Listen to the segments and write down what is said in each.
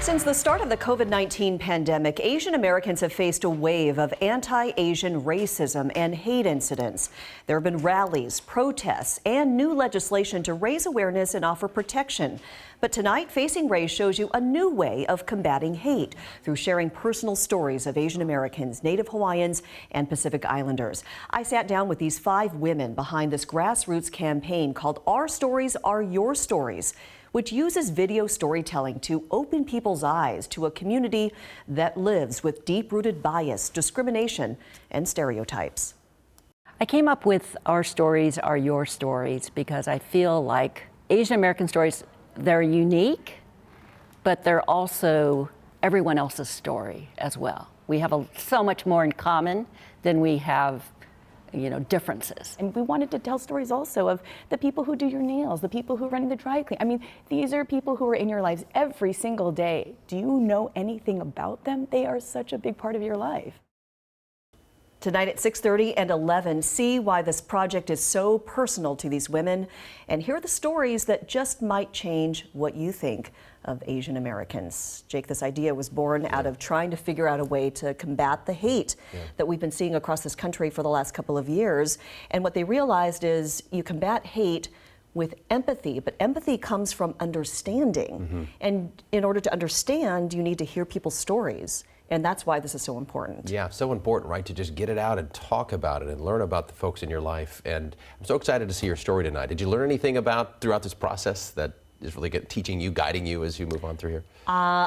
Since the start of the COVID-19 pandemic, Asian Americans have faced a wave of anti-Asian racism and hate incidents. There have been rallies, protests, and new legislation to raise awareness and offer protection. But tonight, Facing Race shows you a new way of combating hate through sharing personal stories of Asian Americans, Native Hawaiians, and Pacific Islanders. I sat down with these 5 women behind this grassroots campaign called Our Stories Are Your Stories, which uses video storytelling to open people's eyes to a community that lives with deep-rooted bias, discrimination, and stereotypes. I came up with Our Stories Are Your Stories because I feel like Asian American stories, they're unique, but they're also everyone else's story as well. We have so much more in common than we have differences. And we wanted to tell stories also of the people who do your nails, the people who run the dry clean. I mean, these are people who are in your lives every single day. Do you know anything about them? They are such a big part of your life. Tonight at 6:30 and 11, see why this project is so personal to these women and hear the stories that just might change what you think of Asian Americans. Jake, this idea was born out of trying to figure out a way to combat the hate that we've been seeing across this country for the last couple of years. And what they realized is you combat hate with empathy, but empathy comes from understanding. And in order to understand, you need to hear people's stories. And that's why this is so important. Yeah, so important, right? To just get it out and talk about it and learn about the folks in your life. And I'm so excited to see your story tonight. Did you learn anything throughout this process that is really teaching you, guiding you as you move on through here?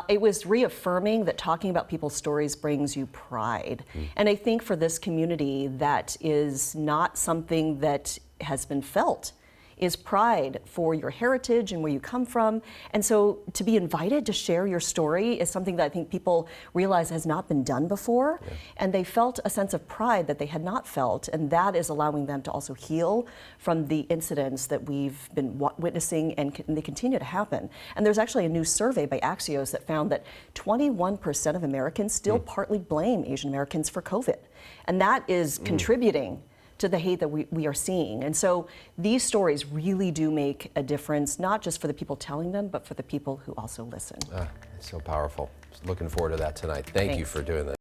It was reaffirming that talking about people's stories brings you pride. And I think for this community, that is not something that has been felt, is pride for your heritage and where you come from. And so to be invited to share your story is something that I think people realize has not been done before. And they felt a sense of pride that they had not felt. And that is allowing them to also heal from the incidents that we've been witnessing and they continue to happen. And there's actually a new survey by Axios that found that 21% of Americans still partly blame Asian Americans for COVID. And that is contributing to the hate that we are seeing. And so these stories really do make a difference, not just for the people telling them, but for the people who also listen. It's so powerful. Looking forward to that tonight. Thank you for doing this.